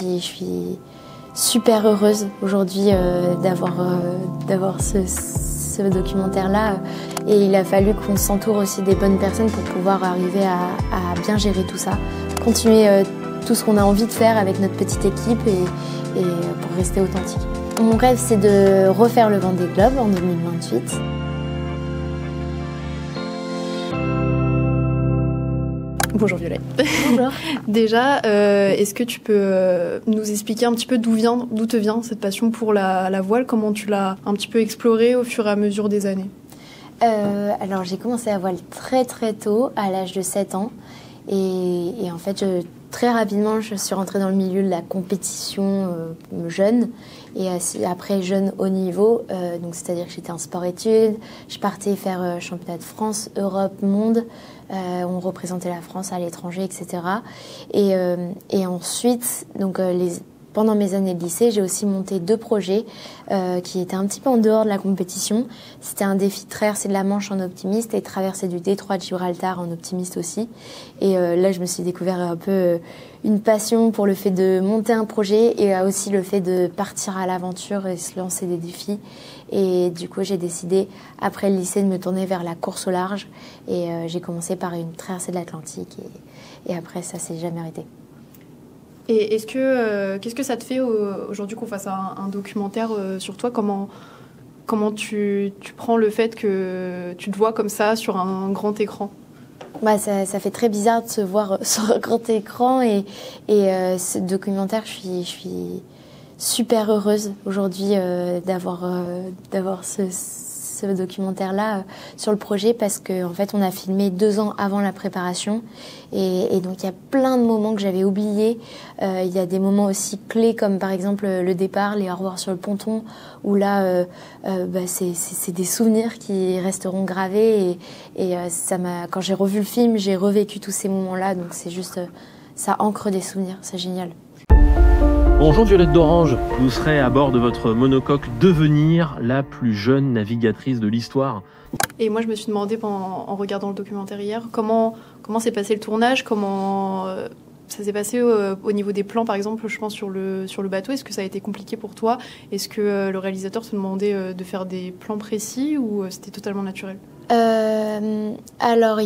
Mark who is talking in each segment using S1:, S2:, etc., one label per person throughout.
S1: je suis super heureuse aujourd'hui d'avoir ce documentaire-là. Et il a fallu qu'on s'entoure aussi des bonnes personnes pour pouvoir arriver à bien gérer tout ça. Continuer tout ce qu'on a envie de faire avec notre petite équipe et pour rester authentique. Mon rêve, c'est de refaire le Vendée Globe en 2028.
S2: Bonjour Violette.
S1: Bonjour.
S2: Déjà, est-ce que tu peux nous expliquer un petit peu d'où te vient cette passion pour la voile? Comment tu l'as un petit peu explorée au fur et à mesure des années?
S1: Alors j'ai commencé à voile très très tôt, à l'âge de 7 ans. Et en fait, très rapidement, je suis rentrée dans le milieu de la compétition jeune. Et après, jeune haut niveau, donc c'est-à-dire que j'étais en sport-études. Je partais faire championnat de France, Europe, monde. On représentait la France à l'étranger, etc. Et ensuite, donc pendant mes années de lycée, j'ai aussi monté 2 projets qui étaient un petit peu en dehors de la compétition. C'était un défi de traverser de la Manche en optimiste et traverser du détroit de Gibraltar en optimiste aussi. Et là, je me suis découvert un peu une passion pour le fait de monter un projet et aussi le fait de partir à l'aventure et se lancer des défis. Et du coup, j'ai décidé, après le lycée, de me tourner vers la course au large. Et j'ai commencé par une traversée de l'Atlantique et après, ça s'est jamais arrêté.
S2: Et qu'est-ce que ça te fait aujourd'hui qu'on fasse un documentaire sur toi? Comment tu prends le fait que tu te vois comme ça sur un grand écran?
S1: Bah, ça fait très bizarre de se voir sur un grand écran et ce documentaire, je suis super heureuse aujourd'hui d'avoir ce documentaire-là sur le projet parce qu'en fait, on a filmé 2 ans avant la préparation et donc il y a plein de moments que j'avais oubliés. Il y a des moments aussi clés comme par exemple le départ, les au revoir sur le ponton où là, c'est des souvenirs qui resteront gravés et quand j'ai revu le film, j'ai revécu tous ces moments-là. Donc c'est juste, ça ancre des souvenirs, c'est génial.
S3: Bonjour Violette d'Orange, vous serez à bord de votre monocoque Devenir, la plus jeune navigatrice de l'histoire.
S2: Et moi, je me suis demandé en regardant le documentaire hier, comment s'est passé le tournage, comment ça s'est passé au niveau des plans, par exemple, je pense sur le bateau. Est-ce que ça a été compliqué pour toi? Est-ce que le réalisateur te demandait de faire des plans précis ou c'était totalement naturel?
S1: Alors,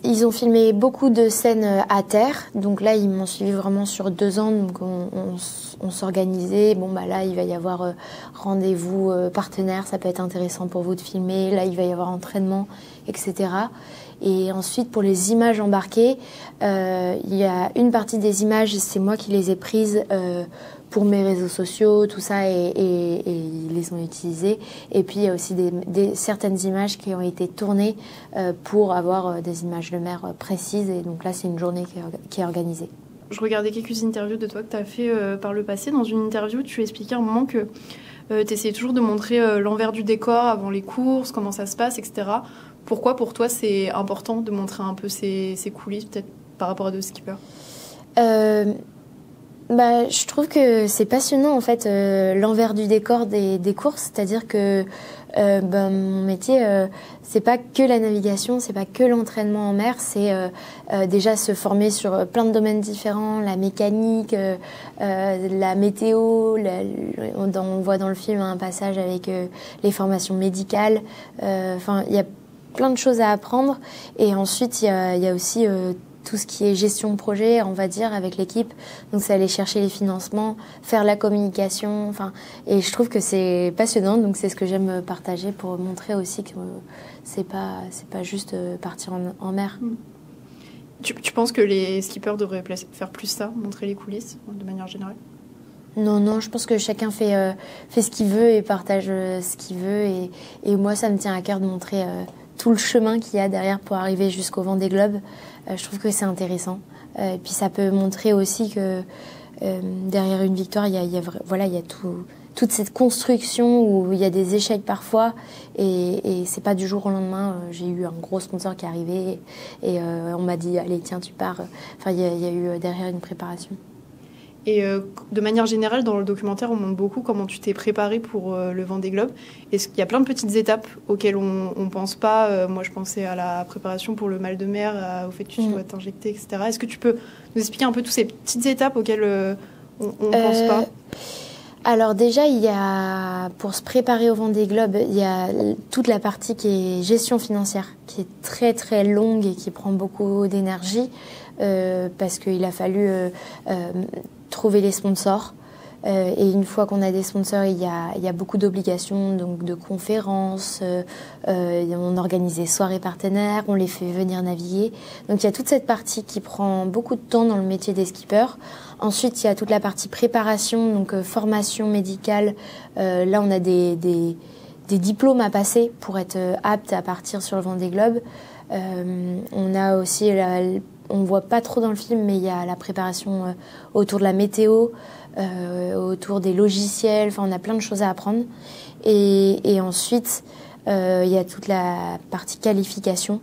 S1: ils ont filmé beaucoup de scènes à terre. Donc là, ils m'ont suivi vraiment sur 2 ans. Donc on s'organisait. Bon, bah là, il va y avoir rendez-vous partenaire. Ça peut être intéressant pour vous de filmer. Là, il va y avoir entraînement, etc. Et ensuite, pour les images embarquées, il y a une partie des images, c'est moi qui les ai prises pour mes réseaux sociaux, tout ça, et ils les ont utilisées. Et puis, il y a aussi certaines images qui ont été tournées pour avoir des images de mer précises. Et donc là, c'est une journée qui est organisée.
S2: Je regardais quelques interviews de toi que tu as fait par le passé. Dans une interview, tu expliquais à un moment que tu essayais toujours de montrer l'envers du décor avant les courses, comment ça se passe, etc. Pourquoi, pour toi, c'est important de montrer un peu ces coulisses, peut-être par rapport à deux skippers?
S1: Je trouve que c'est passionnant, en fait, l'envers du décor des courses. C'est-à-dire que mon métier, c'est pas que la navigation, c'est pas que l'entraînement en mer, c'est déjà se former sur plein de domaines différents, la mécanique, la météo, on voit dans le film un passage avec les formations médicales. Enfin, il y a plein de choses à apprendre. Et ensuite, il y a aussi tout ce qui est gestion de projet, on va dire, avec l'équipe. Donc, c'est aller chercher les financements, faire la communication. Enfin, et je trouve que c'est passionnant. Donc, c'est ce que j'aime partager pour montrer aussi que c'est pas juste partir en mer.
S2: Tu penses que les skippers devraient faire plus ça, montrer les coulisses, de manière générale?
S1: Non, je pense que chacun fait ce qu'il veut et partage ce qu'il veut. Et moi, ça me tient à cœur de montrer tout le chemin qu'il y a derrière pour arriver jusqu'au Vendée Globe. Je trouve que c'est intéressant. Et puis ça peut montrer aussi que derrière une victoire, il y a toute cette construction où il y a des échecs parfois. Et c'est pas du jour au lendemain. J'ai eu un gros sponsor qui est arrivé et on m'a dit « Allez, tiens, tu pars ». Enfin, il y a eu derrière une préparation.
S2: Et de manière générale, dans le documentaire, on montre beaucoup comment tu t'es préparé pour le Vendée Globe. Est-ce qu'il y a plein de petites étapes auxquelles on ne pense pas. Moi, je pensais à la préparation pour le mal de mer, au fait que tu dois t'injecter, etc. Est-ce que tu peux nous expliquer un peu toutes ces petites étapes auxquelles on ne pense pas?
S1: Alors déjà, pour se préparer au Vendée Globe, il y a toute la partie qui est gestion financière, qui est très très longue et qui prend beaucoup d'énergie, parce qu'il a fallu trouver les sponsors. Et une fois qu'on a des sponsors, il y a beaucoup d'obligations, donc de conférences, on organise des soirées partenaires, on les fait venir naviguer. Donc il y a toute cette partie qui prend beaucoup de temps dans le métier des skippers. Ensuite, il y a toute la partie préparation, donc formation médicale. Là, on a des diplômes à passer pour être apte à partir sur le Vendée Globe. On a aussi, on voit pas trop dans le film, mais il y a la préparation autour de la météo, autour des logiciels. Enfin, on a plein de choses à apprendre. Et ensuite, il y a toute la partie qualification.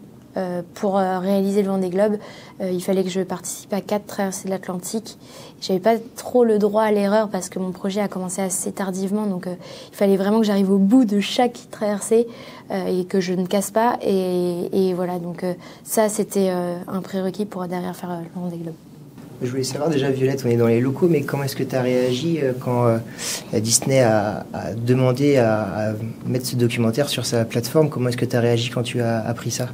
S1: Pour réaliser le Vendée Globe, il fallait que je participe à 4 traversées de l'Atlantique. J'avais pas trop le droit à l'erreur parce que mon projet a commencé assez tardivement, donc il fallait vraiment que j'arrive au bout de chaque traversée et que je ne casse pas. Et voilà, donc ça c'était un prérequis pour derrière faire le Vendée Globe.
S4: Je voulais savoir déjà, Violette, on est dans les locaux, mais comment est-ce que tu as réagi quand Disney a demandé à mettre ce documentaire sur sa plateforme? Comment est-ce que tu as réagi quand tu as appris ça?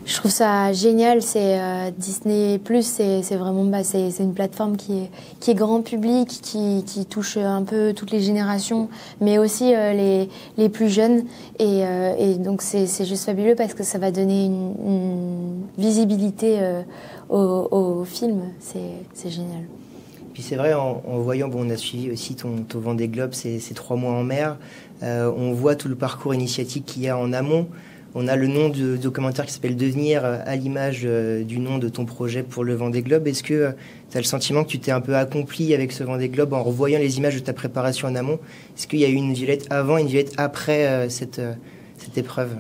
S1: Je trouve ça génial, c'est Disney+, c'est vraiment c'est une plateforme qui est grand public, qui touche un peu toutes les générations, mais aussi les plus jeunes, et donc c'est juste fabuleux parce que ça va donner une visibilité au film, c'est génial.
S4: Puis c'est vrai, en voyant, on a suivi aussi ton Vendée Globe, ces 3 mois en mer, on voit tout le parcours initiatique qu'il y a en amont. On a le nom de documentaire qui s'appelle Devenir, à l'image du nom de ton projet pour le Vendée Globe. Est-ce que tu as le sentiment que tu t'es un peu accompli avec ce Vendée Globe en revoyant les images de ta préparation en amont? Est-ce qu'il y a eu une Violette avant et une Violette après cette épreuve?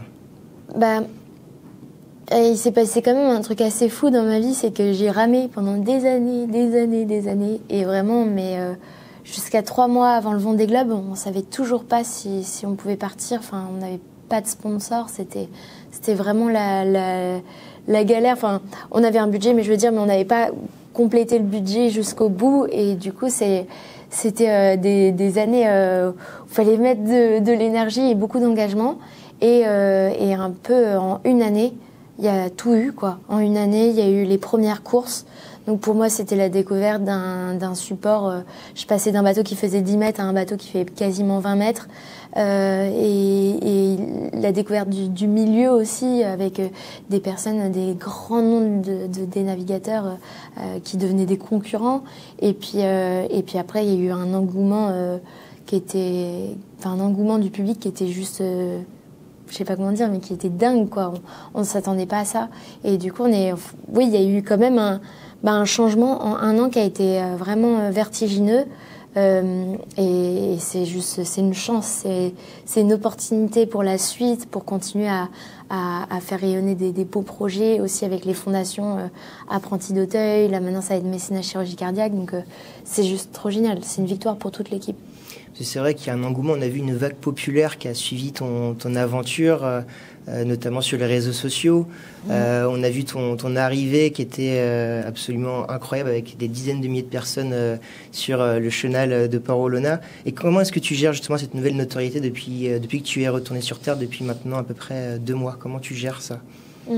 S1: Il s'est passé quand même un truc assez fou dans ma vie, c'est que j'ai ramé pendant des années, et vraiment, mais jusqu'à 3 mois avant le Vendée Globe, on savait toujours pas si on pouvait partir. Enfin, on n'avait pas de sponsor, c'était vraiment la galère. Enfin, on avait un budget, mais je veux dire, mais on n'avait pas complété le budget jusqu'au bout, et du coup, c'était des années où il fallait mettre de l'énergie et beaucoup d'engagement, et un peu en une année, il y a tout eu, quoi. En une année, il y a eu les premières courses. Donc pour moi, c'était la découverte d'un support. Je passais d'un bateau qui faisait 10 mètres à un bateau qui fait quasiment 20 mètres. Et la découverte du milieu aussi, avec des personnes, des grands noms des navigateurs qui devenaient des concurrents. Et puis après, il y a eu un engouement un engouement du public qui était juste... je sais pas comment dire, mais qui était dingue, quoi. On ne s'attendait pas à ça. Et du coup, oui, il y a eu quand même un changement en un an qui a été vraiment vertigineux. Et c'est une chance, c'est une opportunité pour la suite, pour continuer à faire rayonner des beaux projets, aussi avec les fondations Apprentis d'Auteuil. Là, maintenant, ça va être Mécénat Chirurgie Cardiaque. Donc, c'est juste trop génial. C'est une victoire pour toute l'équipe.
S4: C'est vrai qu'il y a un engouement, on a vu une vague populaire qui a suivi ton aventure, notamment sur les réseaux sociaux. On a vu ton arrivée qui était absolument incroyable, avec des dizaines de milliers de personnes sur le chenal de Port-Olona. Et comment est-ce que tu gères justement cette nouvelle notoriété depuis que tu es retourné sur Terre, depuis maintenant à peu près 2 mois? Comment tu gères ça?
S1: Quand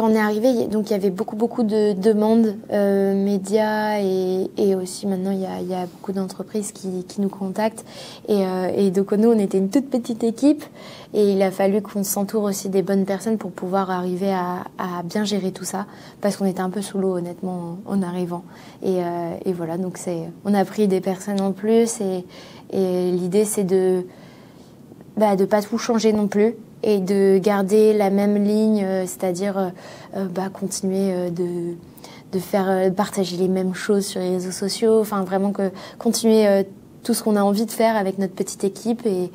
S1: on est arrivé, donc il y avait beaucoup de demandes médias, et aussi maintenant il y a beaucoup d'entreprises qui nous contactent, et donc nous on était une toute petite équipe, et il a fallu qu'on s'entoure aussi des bonnes personnes pour pouvoir arriver à bien gérer tout ça, parce qu'on était un peu sous l'eau honnêtement en arrivant, et voilà, donc on a pris des personnes en plus, et l'idée c'est de pas tout changer non plus, et de garder la même ligne, c'est-à-dire continuer de faire partager les mêmes choses sur les réseaux sociaux, enfin vraiment continuer tout ce qu'on a envie de faire avec notre petite équipe, et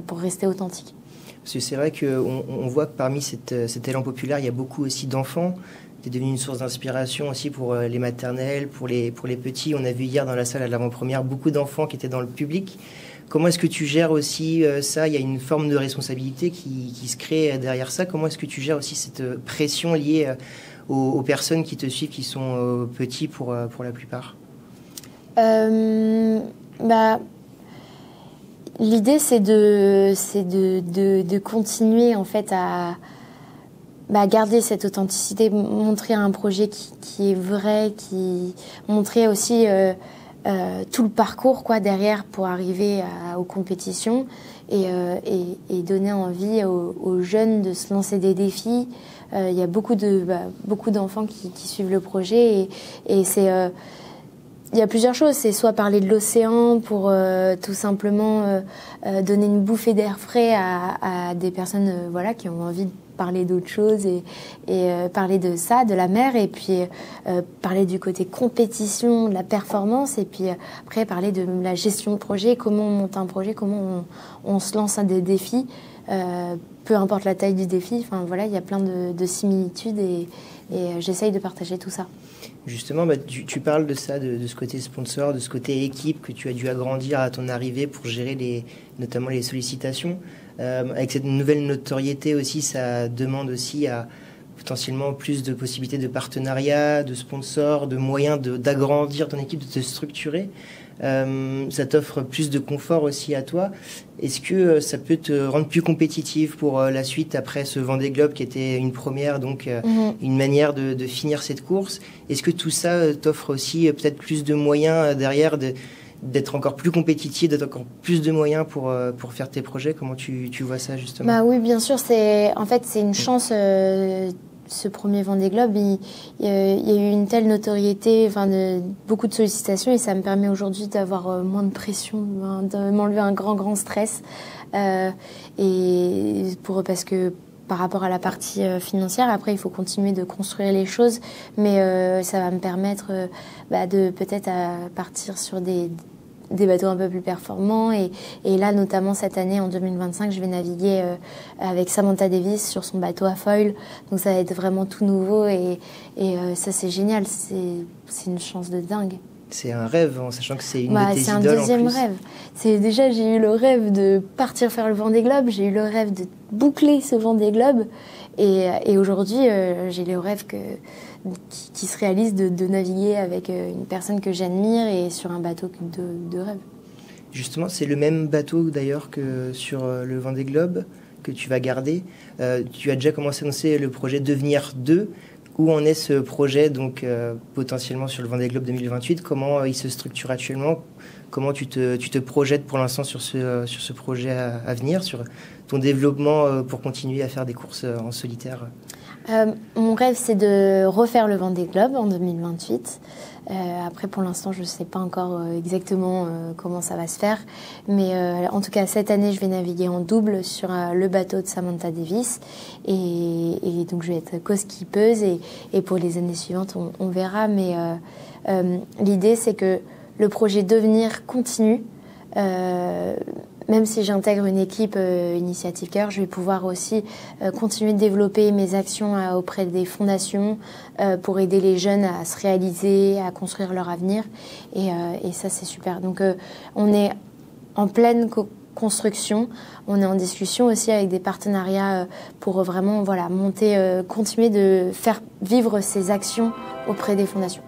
S1: pour rester authentique.
S4: Parce que c'est vrai qu'on voit que parmi cet élan populaire, il y a beaucoup aussi d'enfants. tu es devenu une source d'inspiration aussi pour les maternelles, pour les petits. On a vu hier dans la salle à l'avant-première beaucoup d'enfants qui étaient dans le public. Comment est-ce que tu gères aussi ça? Il y a une forme de responsabilité qui se crée derrière ça. Comment est-ce que tu gères aussi cette pression liée aux personnes qui te suivent, qui sont petits pour la plupart?
S1: L'idée, c'est de continuer en fait à garder cette authenticité, montrer un projet qui est vrai, montrer aussi tout le parcours quoi derrière pour arriver aux compétitions et donner envie aux jeunes de se lancer des défis. Il y a beaucoup d'enfants qui suivent le projet et c'est il y a plusieurs choses. C'est soit parler de l'océan pour tout simplement donner une bouffée d'air frais à des personnes qui ont envie de parler d'autre chose et parler de ça, de la mer, et puis parler du côté compétition, de la performance, et puis après parler de la gestion de projet, comment on monte un projet, comment on se lance à des défis, peu importe la taille du défi. Enfin voilà, il y a plein de similitudes et j'essaye de partager tout ça.
S4: Justement, tu parles de ça, de ce côté sponsor, de ce côté équipe que tu as dû agrandir à ton arrivée pour gérer notamment les sollicitations. Avec cette nouvelle notoriété aussi, ça demande aussi à potentiellement plus de possibilités de partenariat, de sponsors, de moyens d'agrandir ton équipe, de te structurer. Ça t'offre plus de confort aussi à toi. Est-ce que ça peut te rendre plus compétitive pour la suite après ce Vendée Globe qui était une première, donc une manière de finir cette course? Est-ce que tout ça t'offre aussi peut-être plus de moyens derrière d'être encore plus compétitif, d'être encore plus de moyens pour faire tes projets? Comment tu vois ça justement?
S1: Oui, bien sûr, c'est une chance. Ce premier Vendée Globe, il y a eu une telle notoriété, beaucoup de sollicitations, et ça me permet aujourd'hui d'avoir moins de pression, de m'enlever un grand stress. Parce que par rapport à la partie financière, après il faut continuer de construire les choses, mais ça va me permettre de peut-être partir sur des bateaux un peu plus performants, et là notamment cette année en 2025 je vais naviguer avec Samantha Davis sur son bateau à foil, donc ça va être vraiment tout nouveau et ça c'est génial, c'est une chance de dingue.
S4: C'est un rêve, en sachant que c'est une de tes idoles en plus.
S1: C'est un deuxième rêve. J'ai eu le rêve de partir faire le Vendée Globe, j'ai eu le rêve de boucler ce Vendée Globe, et aujourd'hui j'ai le rêve qui se réalise de naviguer avec une personne que j'admire et sur un bateau de rêve.
S4: Justement, c'est le même bateau d'ailleurs que sur le Vendée Globe que tu vas garder. Tu as déjà commencé à annoncer le projet Devenir 2. Où en est ce projet, donc potentiellement sur le Vendée Globe 2028? Comment il se structure actuellement? Comment tu te projettes pour l'instant sur ce projet à venir, sur ton développement pour continuer à faire des courses en solitaire?
S1: Mon rêve, c'est de refaire le Vendée Globe en 2028. Après, pour l'instant, je ne sais pas encore exactement comment ça va se faire. Mais en tout cas, cette année, je vais naviguer en double sur le bateau de Samantha Davis. Et donc, je vais être co-skippeuse. Et pour les années suivantes, on verra. Mais l'idée, c'est que le projet Devenir continue. Même si j'intègre une équipe Initiative Cœur, je vais pouvoir aussi continuer de développer mes actions auprès des fondations pour aider les jeunes à se réaliser, à construire leur avenir. Et ça, c'est super. Donc, on est en pleine construction. On est en discussion aussi avec des partenariats pour vraiment monter, continuer de faire vivre ces actions auprès des fondations.